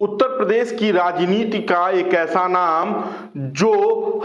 उत्तर प्रदेश की राजनीति का एक ऐसा नाम जो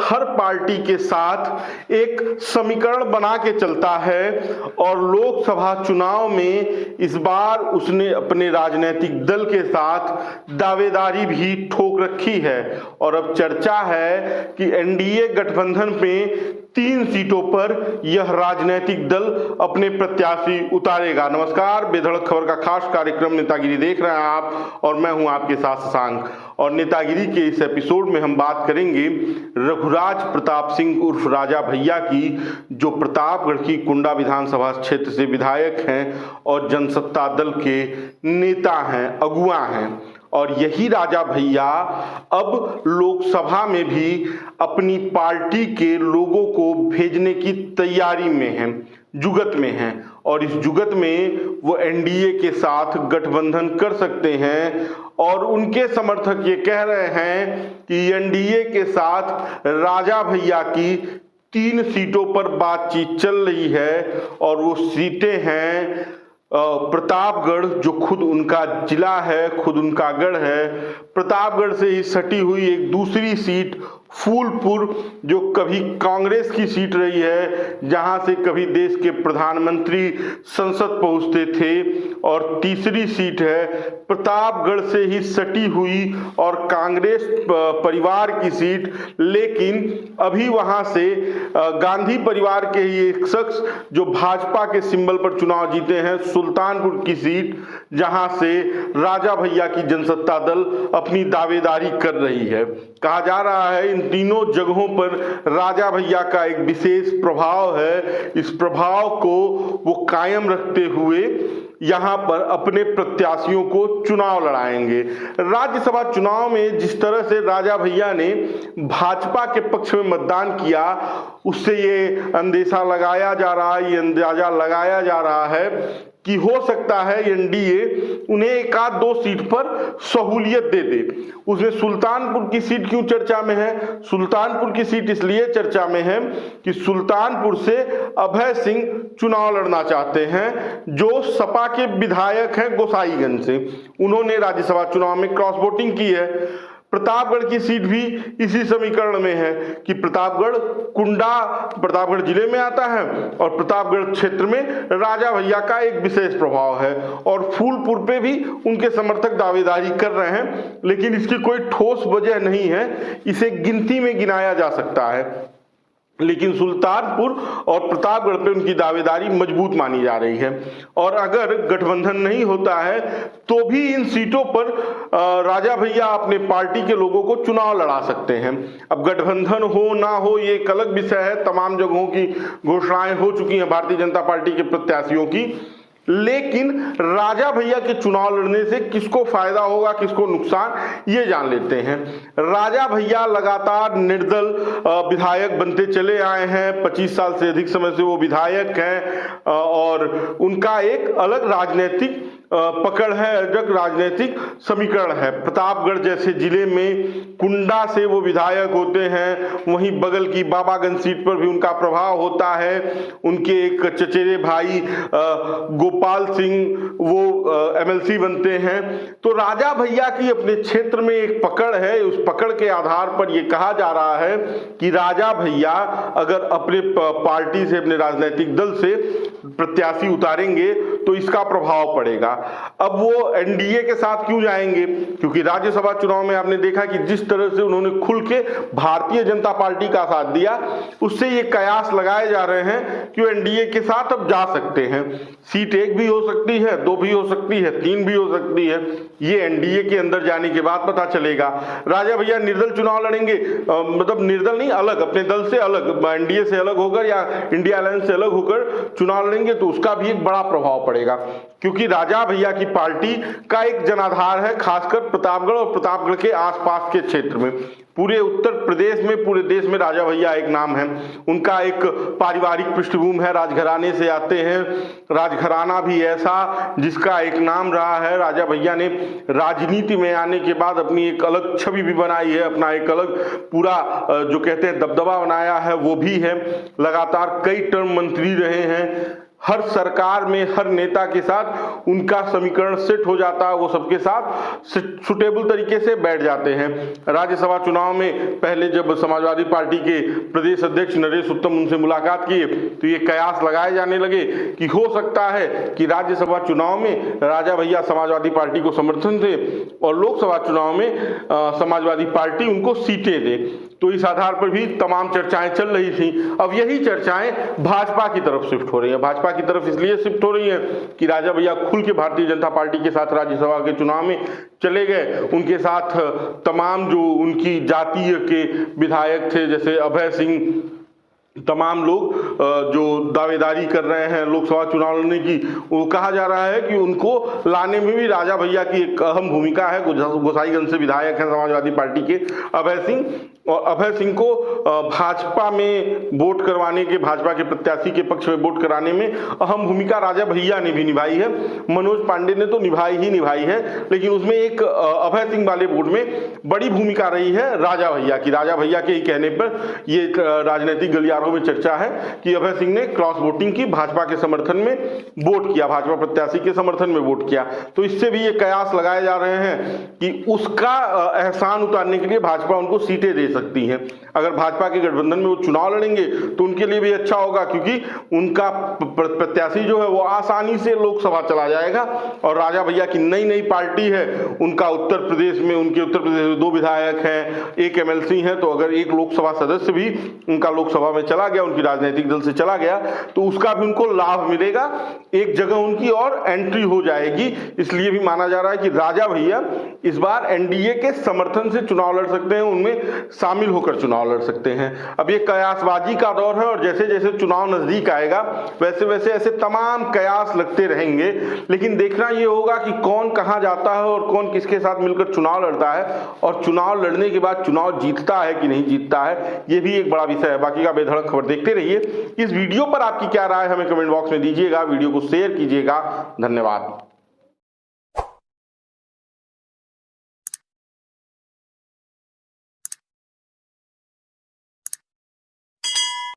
हर पार्टी के साथ एक समीकरण बना के चलता है और लोकसभा चुनाव में इस बार उसने अपने राजनीतिक दल के साथ दावेदारी भी ठोक रखी है। और अब चर्चा है कि एनडीए गठबंधन में 3 सीटों पर यह राजनीतिक दल अपने प्रत्याशी उतारेगा। नमस्कार, बेधड़क खबर का खास कार्यक्रम नेतागिरी देख रहे हैं आप और मैं हूं आपके साथ शशांक। और नेतागिरी के इस एपिसोड में हम बात करेंगे रघुराज प्रताप सिंह उर्फ राजा भैया की, जो प्रतापगढ़ की कुंडा विधानसभा क्षेत्र से विधायक हैं और जनसत्ता दल के नेता हैं, अगुआ हैं। और यही राजा भैया अब लोकसभा में भी अपनी पार्टी के लोगों को भेजने की तैयारी में हैं, जुगत में हैं। और इस जुगत में वो एनडीए के साथ गठबंधन कर सकते हैं। और उनके समर्थक ये कह रहे हैं कि एनडीए के साथ राजा भैया की 3 सीटों पर बातचीत चल रही है और वो सीटें हैं प्रतापगढ़, जो खुद उनका जिला है, खुद उनका गढ़ है। प्रतापगढ़ से ही सटी हुई एक दूसरी सीट फूलपुर, जो कभी कांग्रेस की सीट रही है, जहां से कभी देश के प्रधानमंत्री संसद पहुंचते थे। और तीसरी सीट है प्रतापगढ़ से ही सटी हुई और कांग्रेस परिवार की सीट, लेकिन अभी वहां से गांधी परिवार के ही एक शख्स जो भाजपा के सिंबल पर चुनाव जीते हैं, सुल्तानपुर की सीट, जहां से राजा भैया की जनसत्ता दल अपनी दावेदारी कर रही है। कहा जा रहा है इन तीनों जगहों पर राजा भैया का एक विशेष प्रभाव है। इस प्रभाव को वो कायम रखते हुए यहां पर अपने प्रत्याशियों को चुनाव लड़ाएंगे। राज्यसभा चुनाव में जिस तरह से राजा भैया ने भाजपा के पक्ष में मतदान किया, उससे ये अंदेशा लगाया जा रहा है, ये अंदाजा लगाया जा रहा है कि हो सकता है एनडीए उन्हें 1-2 सीट पर सहूलियत दे दे। उसमें सुल्तानपुर की सीट क्यों चर्चा में है? सुल्तानपुर की सीट इसलिए चर्चा में है कि सुल्तानपुर से अभय सिंह चुनाव लड़ना चाहते हैं, जो सपा के विधायक हैं गोसाईगंज से। उन्होंने राज्यसभा चुनाव में क्रॉस वोटिंग की है। प्रतापगढ़ की सीट भी इसी समीकरण में है कि प्रतापगढ़ कुंडा प्रतापगढ़ जिले में आता है और प्रतापगढ़ क्षेत्र में राजा भैया का एक विशेष प्रभाव है। और फूलपुर पे भी उनके समर्थक दावेदारी कर रहे हैं, लेकिन इसकी कोई ठोस वजह नहीं है, इसे गिनती में गिनाया जा सकता है। लेकिन सुल्तानपुर और प्रतापगढ़ पे उनकी दावेदारी मजबूत मानी जा रही है। और अगर गठबंधन नहीं होता है तो भी इन सीटों पर राजा भैया अपने पार्टी के लोगों को चुनाव लड़ा सकते हैं। अब गठबंधन हो ना हो ये एक अलग विषय है। तमाम जगहों की घोषणाएं हो चुकी हैं भारतीय जनता पार्टी के प्रत्याशियों की, लेकिन राजा भैया के चुनाव लड़ने से किसको फायदा होगा, किसको नुकसान, ये जान लेते हैं। राजा भैया लगातार निर्दल विधायक बनते चले आए हैं। 25 साल से अधिक समय से वो विधायक हैं और उनका एक अलग राजनीतिक पकड़ है, अलग राजनीतिक समीकरण है। प्रतापगढ़ जैसे जिले में कुंडा से वो विधायक होते हैं, वहीं बगल की बाबागंज सीट पर भी उनका प्रभाव होता है। उनके एक चचेरे भाई गोपाल सिंह वो एमएलसी बनते हैं। तो राजा भैया की अपने क्षेत्र में एक पकड़ है। उस पकड़ के आधार पर यह कहा जा रहा है कि राजा भैया अगर अपने पार्टी से, अपने राजनीतिक दल से प्रत्याशी उतारेंगे तो इसका प्रभाव पड़ेगा। अब वो एनडीए के साथ क्यों जाएंगे? क्योंकि राज्यसभा चुनाव में आपने देखा कि जिस तरह से उन्होंने खुल के भारतीय जनता पार्टी का साथ दिया, उससे ये कयास लगाए जा रहे हैं कि वो एनडीए के साथ अब जा सकते हैं। सीट 1 भी हो सकती है, 2 भी हो सकती है, 3 भी हो सकती है। ये एनडीए के अंदर जाने के बाद पता चलेगा। राजा भैया निर्दल चुनाव लड़ेंगे, मतलब निर्दल नहीं, अलग, अपने दल से अलग, एनडीए से अलग होकर या इंडिया अलायंस से अलग होकर चुनाव लड़ेंगे, तो उसका भी एक बड़ा प्रभाव पड़ेगा। क्योंकि राजा भैया की पार्टी का एक जनाधार है, खासकर प्रतापगढ़ और प्रतापगढ़ के आसपास के क्षेत्र में। पूरे उत्तर प्रदेश में, पूरे देश में राजा भैया एक नाम है। उनका एक पारिवारिक पृष्ठभूमि है, राजघराने से आते हैं। राजघराना भी ऐसा जिसका एक नाम रहा है। राजा भैया ने राजनीति में आने के बाद अपनी एक अलग छवि भी बनाई है, अपना एक अलग पूरा जो कहते हैं दबदबा बनाया है, वो भी है। लगातार कई टर्म मंत्री रहे हैं। हर सरकार में हर नेता के साथ उनका समीकरण सेट हो जाता है, वो सबके साथ सुटेबल तरीके से बैठ जाते हैं। राज्यसभा चुनाव में पहले जब समाजवादी पार्टी के प्रदेश अध्यक्ष नरेश उत्तम उनसे मुलाकात किए तो ये कयास लगाए जाने लगे कि हो सकता है कि राज्यसभा चुनाव में राजा भैया समाजवादी पार्टी को समर्थन दे और लोकसभा चुनाव में समाजवादी पार्टी उनको सीटें दे। तो इस आधार पर भी तमाम चर्चाएं चल रही थी। अब यही चर्चाएं भाजपा की तरफ शिफ्ट हो रही है। भाजपा की तरफ इसलिए शिफ्ट हो रही है कि राजा भैया खुल के भारतीय जनता पार्टी के साथ राज्यसभा के चुनाव में चले गए। उनके साथ तमाम जो उनकी जातीय के विधायक थे, जैसे अभय सिंह, तमाम लोग जो दावेदारी कर रहे हैं लोकसभा चुनाव लड़ने की, वो कहा जा रहा है कि उनको लाने में भी राजा भैया की एक अहम भूमिका है। गोसाईगंज से विधायक हैं समाजवादी पार्टी के अभय सिंह, और अभय सिंह को भाजपा में वोट करवाने के, भाजपा के प्रत्याशी के पक्ष में वोट कराने में अहम भूमिका राजा भैया ने भी निभाई है। मनोज पांडे ने तो निभाई है, लेकिन उसमें एक अभय सिंह वाले वोट में बड़ी भूमिका रही है राजा भैया की। राजा भैया के ही कहने पर ये राजनीतिक गलियारों में चर्चा है कि अभय सिंह ने क्रॉस वोटिंग की, भाजपा के समर्थन में वोट किया, भाजपा प्रत्याशी के समर्थन में वोट किया। तो इससे भी ये कयास लगाए जा रहे हैं कि उसका एहसान उतारने के लिए भाजपा उनको सीटें दे सकती है। अगर भाजपा के गठबंधन में वो चुनाव लड़ेंगे तो उनके लिए भी अच्छा होगा, क्योंकि उनका प्रत्याशी जो है वो आसानी से लोकसभा चला जाएगा। और राजा भैया की नई पार्टी है, उनका उत्तर प्रदेश में 2 विधायक हैं, 1 MLC हैं, तो अगर एक लोकसभा सदस्य भी उनका लोकसभा में चला गया, उनकी राजनीतिक दल से चला गया, तो उसका भी उनको लाभ मिलेगा, एक जगह उनकी और एंट्री हो जाएगी। इसलिए भी माना जा रहा है कि राजा भैया इस बार एनडीए के समर्थन से चुनाव लड़ सकते हैं, उनमें शामिल होकर चुनाव लड़ सकते हैं। अब ये कयासबाजी का दौर है और जैसे जैसे चुनाव नजदीक आएगा वैसे वैसे ऐसे तमाम कयास लगते रहेंगे। लेकिन देखना ये होगा कि कौन कहां जाता है और कौन किसके साथ मिलकर चुनाव लड़ता है, और चुनाव लड़ने के बाद चुनाव जीतता है कि नहीं जीतता है, ये भी एक बड़ा विषय है। बाकी का बेधड़क खबर देखते रहिए। इस वीडियो पर आपकी क्या राय हमें कमेंट बॉक्स में दीजिएगा, वीडियो को शेयर कीजिएगा। धन्यवाद।